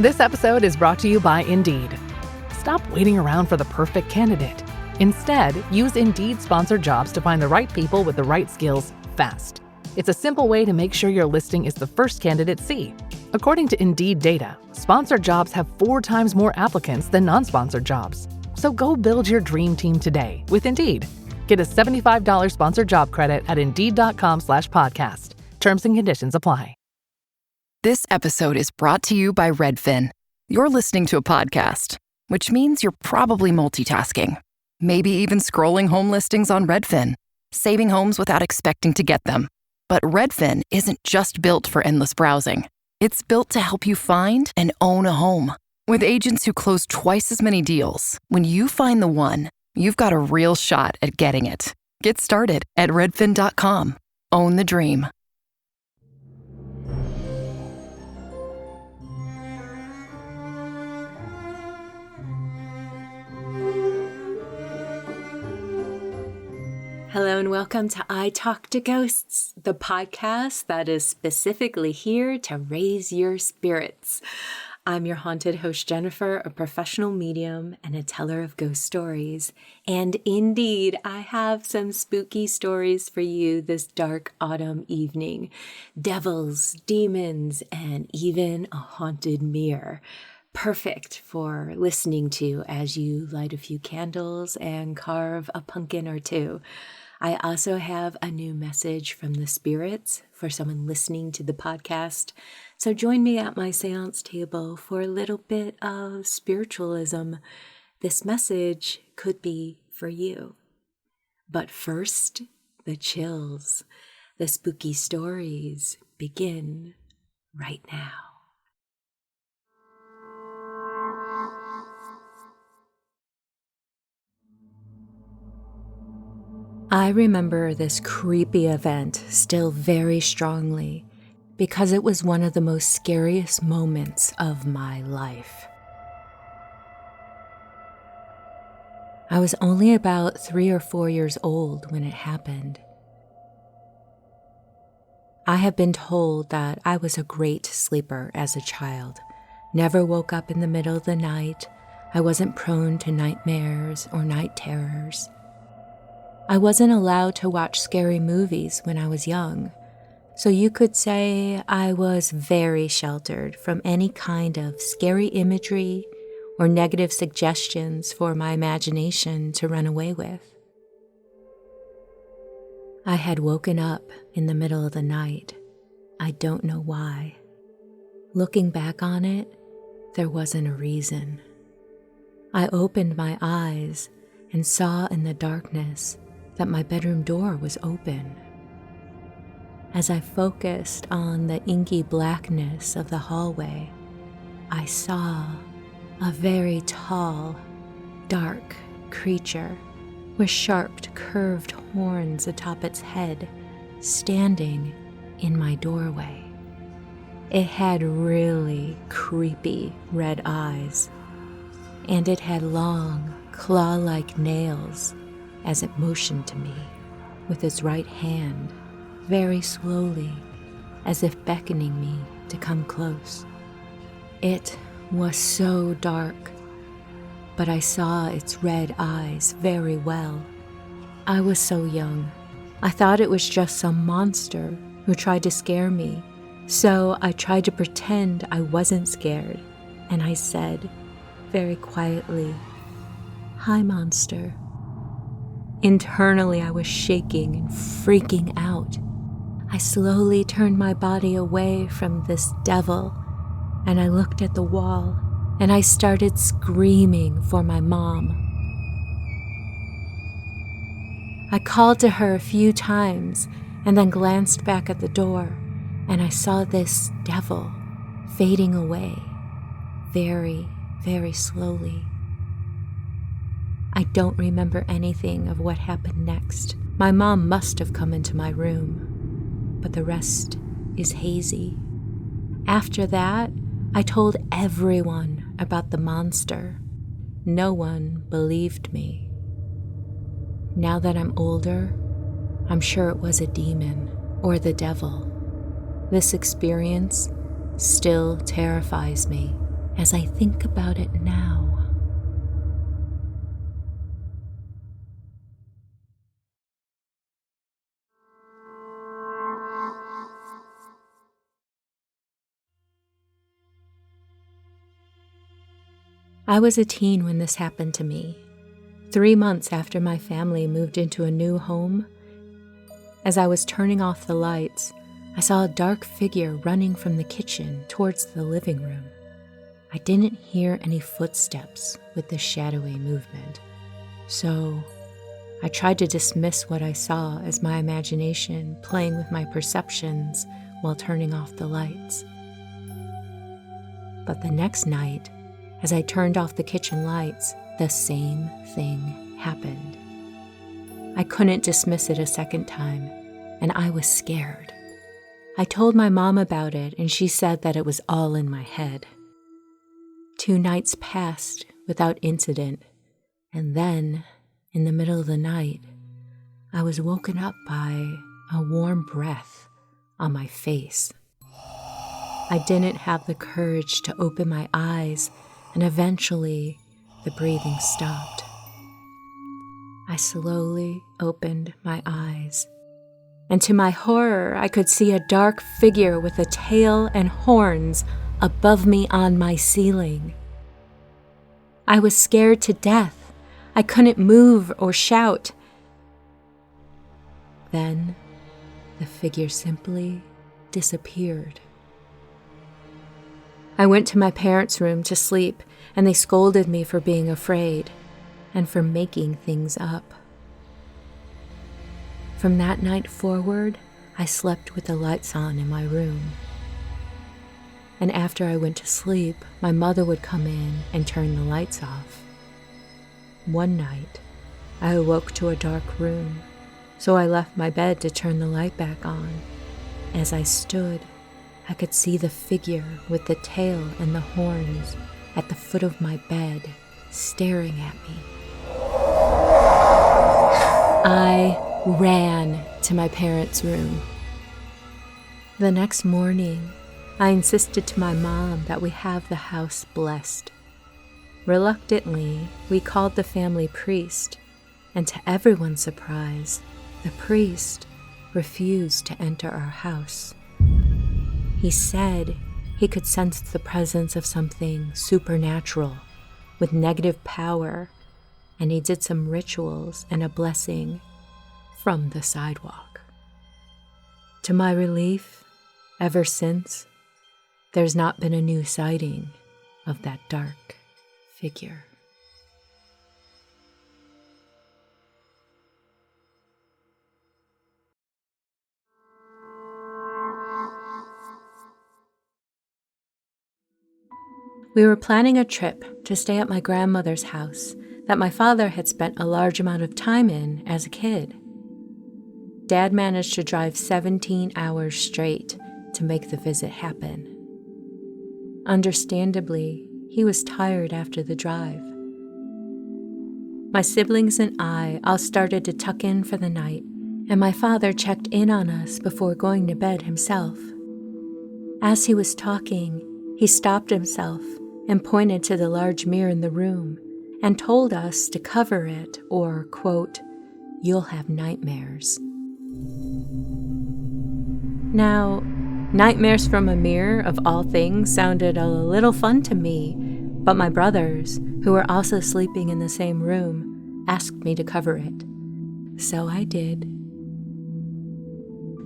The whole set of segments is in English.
This episode is brought to you by Indeed. Stop waiting around for the perfect candidate. Instead, use Indeed sponsored jobs to find the right people with the right skills fast. It's a simple way to make sure your listing is the first candidates see. According to Indeed data, sponsored jobs have 4 times more applicants than non-sponsored jobs. So go build your dream team today with Indeed. Get a $75 sponsored job credit at Indeed.com/podcast. Terms and conditions apply. This episode is brought to you by Redfin. You're listening to a podcast, which means you're probably multitasking. Maybe even scrolling home listings on Redfin, saving homes without expecting to get them. But Redfin isn't just built for endless browsing. It's built to help you find and own a home. With agents who close twice as many deals, when you find the one, you've got a real shot at getting it. Get started at redfin.com. Own the dream. Hello and welcome to I Talk to Ghosts, the podcast that is specifically here to raise your spirits. I'm your haunted host, Jennifer, a professional medium and a teller of ghost stories. And indeed, I have some spooky stories for you this dark autumn evening. Devils, demons, and even a haunted mirror. Perfect for listening to as you light a few candles and carve a pumpkin or two. I also have a new message from the spirits for someone listening to the podcast. So join me at my seance table for a little bit of spiritualism. This message could be for you. But first, the chills. The spooky stories begin right now. I remember this creepy event still very strongly because it was one of the most scariest moments of my life. I was only about 3 or 4 years old when it happened. I have been told that I was a great sleeper as a child. Never woke up in the middle of the night. I wasn't prone to nightmares or night terrors. I wasn't allowed to watch scary movies when I was young, so you could say I was very sheltered from any kind of scary imagery or negative suggestions for my imagination to run away with. I had woken up in the middle of the night. I don't know why. Looking back on it, there wasn't a reason. I opened my eyes and saw in the darkness that my bedroom door was open. As I focused on the inky blackness of the hallway, I saw a very tall, dark creature with sharp, curved horns atop its head standing in my doorway. It had really creepy red eyes, and it had long, claw-like nails as it motioned to me with its right hand, very slowly, as if beckoning me to come close. It was so dark, but I saw its red eyes very well. I was so young. I thought it was just some monster who tried to scare me, so I tried to pretend I wasn't scared, and I said, very quietly, "Hi, monster." Internally, I was shaking and freaking out. I slowly turned my body away from this devil, and I looked at the wall, and I started screaming for my mom. I called to her a few times, and then glanced back at the door, and I saw this devil fading away, very, very slowly. I don't remember anything of what happened next. My mom must have come into my room, but the rest is hazy. After that, I told everyone about the monster. No one believed me. Now that I'm older, I'm sure it was a demon or the devil. This experience still terrifies me as I think about it now. I was a teen when this happened to me, 3 months after my family moved into a new home. As I was turning off the lights, I saw a dark figure running from the kitchen towards the living room. I didn't hear any footsteps with the shadowy movement, so I tried to dismiss what I saw as my imagination playing with my perceptions while turning off the lights. But the next night, as I turned off the kitchen lights, the same thing happened. I couldn't dismiss it a second time, and I was scared. I told my mom about it, and she said that it was all in my head. 2 nights passed without incident, and then, in the middle of the night, I was woken up by a warm breath on my face. I didn't have the courage to open my eyes, and eventually the breathing stopped. I slowly opened my eyes, and to my horror, I could see a dark figure with a tail and horns above me on my ceiling. I was scared to death. I couldn't move or shout. Then the figure simply disappeared. I went to my parents' room to sleep, and they scolded me for being afraid and for making things up. From that night forward, I slept with the lights on in my room. And after I went to sleep, my mother would come in and turn the lights off. One night, I awoke to a dark room, so I left my bed to turn the light back on. As I stood, I could see the figure with the tail and the horns at the foot of my bed, staring at me. I ran to my parents' room. The next morning, I insisted to my mom that we have the house blessed. Reluctantly, we called the family priest, and to everyone's surprise, the priest refused to enter our house. He said he could sense the presence of something supernatural with negative power, and he did some rituals and a blessing from the sidewalk. To my relief, ever since, there's not been a new sighting of that dark figure. We were planning a trip to stay at my grandmother's house that my father had spent a large amount of time in as a kid. Dad managed to drive 17 hours straight to make the visit happen. Understandably, he was tired after the drive. My siblings and I all started to tuck in for the night, and my father checked in on us before going to bed himself. As he was talking, he stopped himself and pointed to the large mirror in the room and told us to cover it or, quote, "You'll have nightmares." Now, nightmares from a mirror of all things sounded a little fun to me, but my brothers, who were also sleeping in the same room, asked me to cover it. So I did.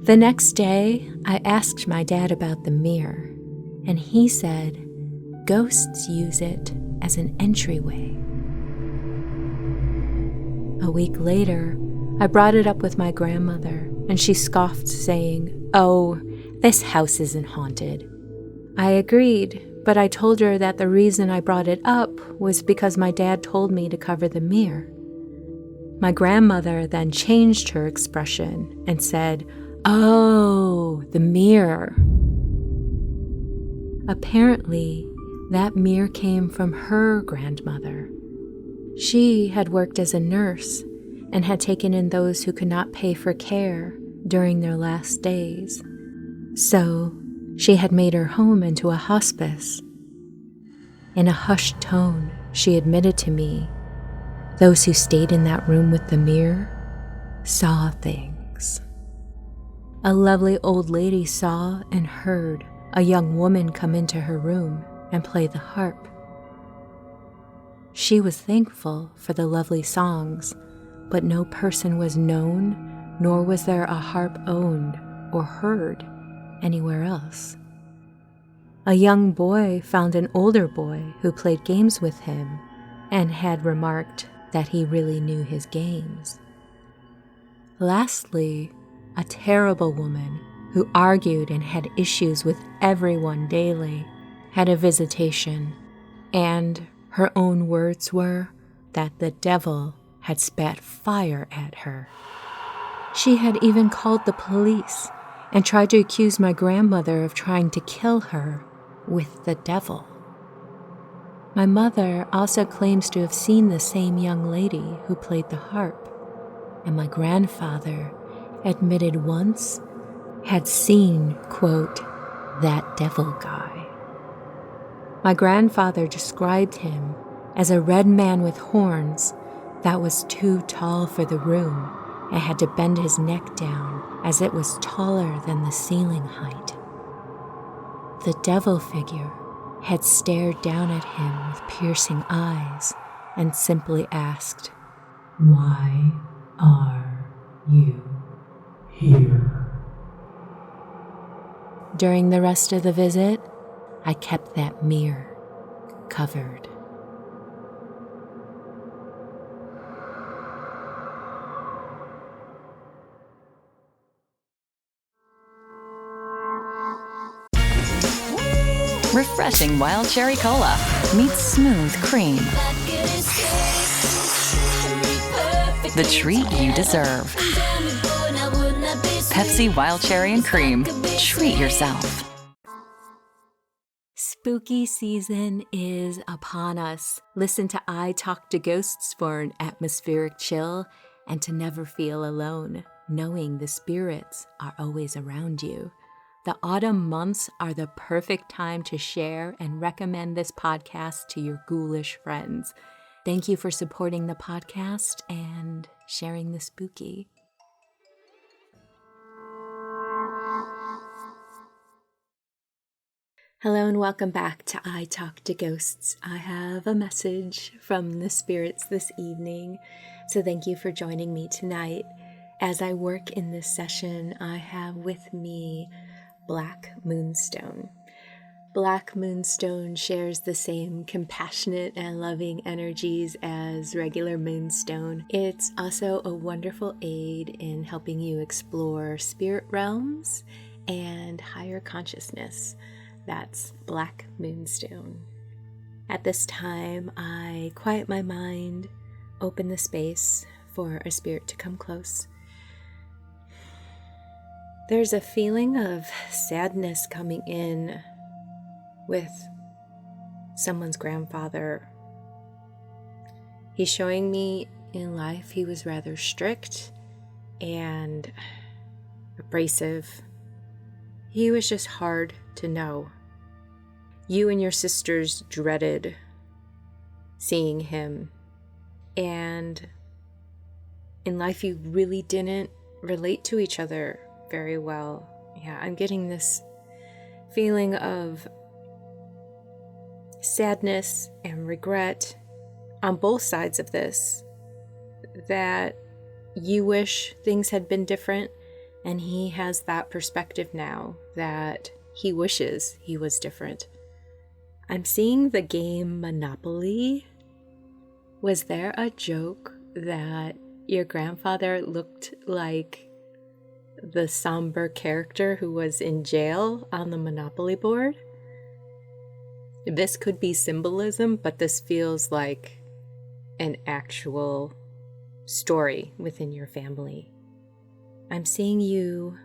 The next day, I asked my dad about the mirror, and he said ghosts use it as an entryway. A week later, I brought it up with my grandmother, and she scoffed, saying, "Oh, this house isn't haunted." I agreed, but I told her that the reason I brought it up was because my dad told me to cover the mirror. My grandmother then changed her expression and said, "Oh, the mirror." Apparently, that mirror came from her grandmother. She had worked as a nurse and had taken in those who could not pay for care during their last days. So, she had made her home into a hospice. In a hushed tone, she admitted to me, those who stayed in that room with the mirror saw things. A lovely old lady saw and heard a young woman come into her room and play the harp. She was thankful for the lovely songs, but no person was known, nor was there a harp owned or heard anywhere else. A young boy found an older boy who played games with him and had remarked that he really knew his games. Lastly, a terrible woman who argued and had issues with everyone daily had a visitation, and her own words were that the devil had spat fire at her. She had even called the police and tried to accuse my grandmother of trying to kill her with the devil. My mother also claims to have seen the same young lady who played the harp, and my grandfather admitted once had seen, quote, that devil guy. My grandfather described him as a red man with horns that was too tall for the room and had to bend his neck down as it was taller than the ceiling height. The devil figure had stared down at him with piercing eyes and simply asked, "Why are you here?" During the rest of the visit, I kept that mirror covered. Refreshing wild cherry cola meets smooth cream. The treat you deserve. Pepsi Wild Cherry and Cream. Treat yourself. Spooky season is upon us. Listen to I Talk to Ghosts for an atmospheric chill and to never feel alone, knowing the spirits are always around you. The autumn months are the perfect time to share and recommend this podcast to your ghoulish friends. Thank you for supporting the podcast and sharing the spooky. Hello and welcome back to I Talk to Ghosts. I have a message from the spirits this evening, so thank you for joining me tonight. As I work in this session, I have with me Black Moonstone. Black Moonstone shares the same compassionate and loving energies as regular moonstone. It's also a wonderful aid in helping you explore spirit realms and higher consciousness. That's Black Moonstone. At this time, I quiet my mind, open the space for a spirit to come close. There's a feeling of sadness coming in with someone's grandfather. He's showing me in life he was rather strict and abrasive. He was just hard to know. You and your sisters dreaded seeing him, and in life you really didn't relate to each other very well. Yeah, I'm getting this feeling of sadness and regret on both sides of this, that you wish things had been different, and he has that perspective now that he wishes he was different. I'm seeing the game Monopoly. Was there a joke that your grandfather looked like the somber character who was in jail on the Monopoly board? This could be symbolism, but this feels like an actual story within your family. I'm seeing you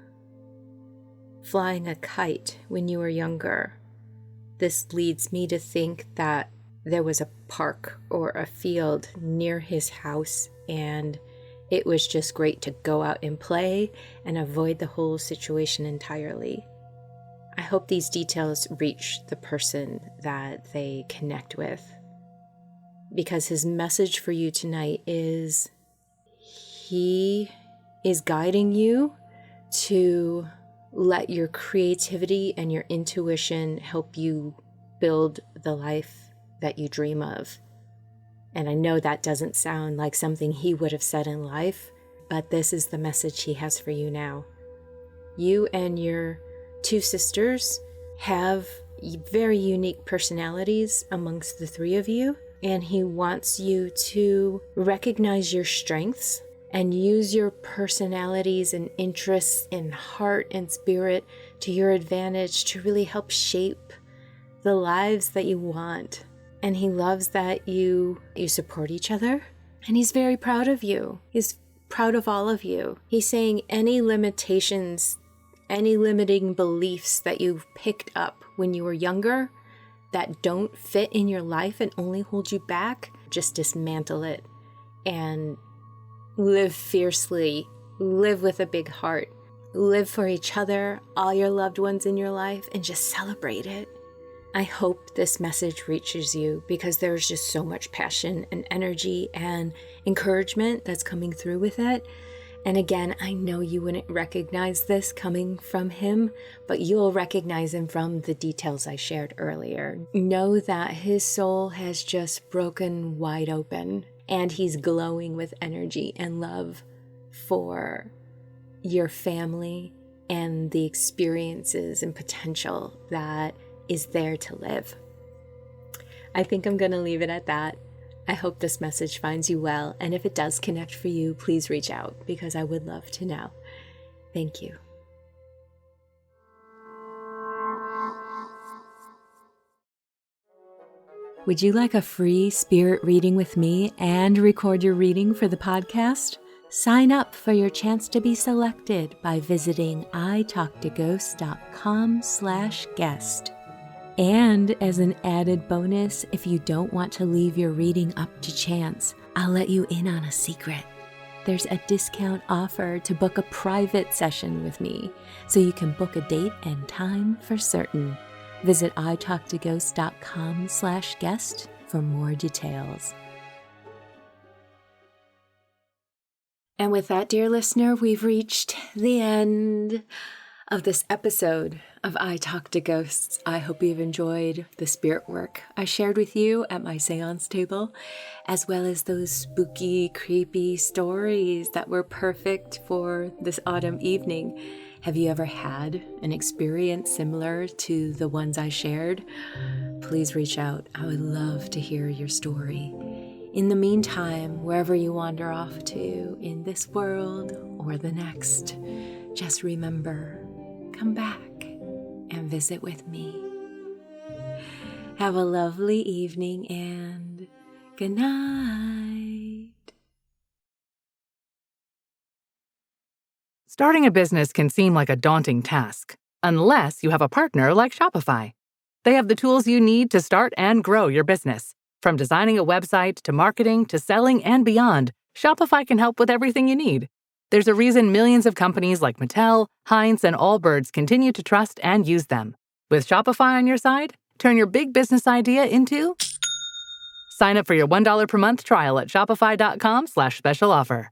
flying a kite when you were younger. This leads me to think that there was a park or a field near his house, and it was just great to go out and play and avoid the whole situation entirely. I hope these details reach the person that they connect with, because his message for you tonight is he is guiding you to let your creativity and your intuition help you build the life that you dream of. And I know that doesn't sound like something he would have said in life, but this is the message he has for you now. You and your two sisters have very unique personalities amongst the three of you, and he wants you to recognize your strengths and use your personalities and interests and heart and spirit to your advantage to really help shape the lives that you want. And he loves that you support each other, and he's very proud of you. He's proud of all of you. He's saying any limitations, any limiting beliefs that you've picked up when you were younger that don't fit in your life and only hold you back, just dismantle it and live fiercely, live with a big heart, live for each other, all your loved ones in your life, and just celebrate it. I hope this message reaches you, because there's just so much passion and energy and encouragement that's coming through with it. And again, I know you wouldn't recognize this coming from him, but you'll recognize him from the details I shared earlier. Know that his soul has just broken wide open, and he's glowing with energy and love for your family and the experiences and potential that is there to live. I think I'm going to leave it at that. I hope this message finds you well, and if it does connect for you, please reach out, because I would love to know. Thank you. Would you like a free spirit reading with me and record your reading for the podcast? Sign up for your chance to be selected by visiting italktoghosts.com/guest. And as an added bonus, if you don't want to leave your reading up to chance, I'll let you in on a secret. There's a discount offer to book a private session with me, so you can book a date and time for certain. Visit italktoghosts.com/guest for more details. And with that, dear listener, we've reached the end of this episode of I Talk to Ghosts. I hope you've enjoyed the spirit work I shared with you at my seance table, as well as those spooky, creepy stories that were perfect for this autumn evening. Have you ever had an experience similar to the ones I shared? Please reach out. I would love to hear your story. In the meantime, wherever you wander off to in this world or the next, just remember, come back and visit with me. Have a lovely evening and good night. Starting a business can seem like a daunting task, unless you have a partner like Shopify. They have the tools you need to start and grow your business. From designing a website to marketing to selling and beyond, Shopify can help with everything you need. There's a reason millions of companies like Mattel, Heinz, and Allbirds continue to trust and use them. With Shopify on your side, turn your big business idea into... Sign up for your $1 per month trial at shopify.com/special offer.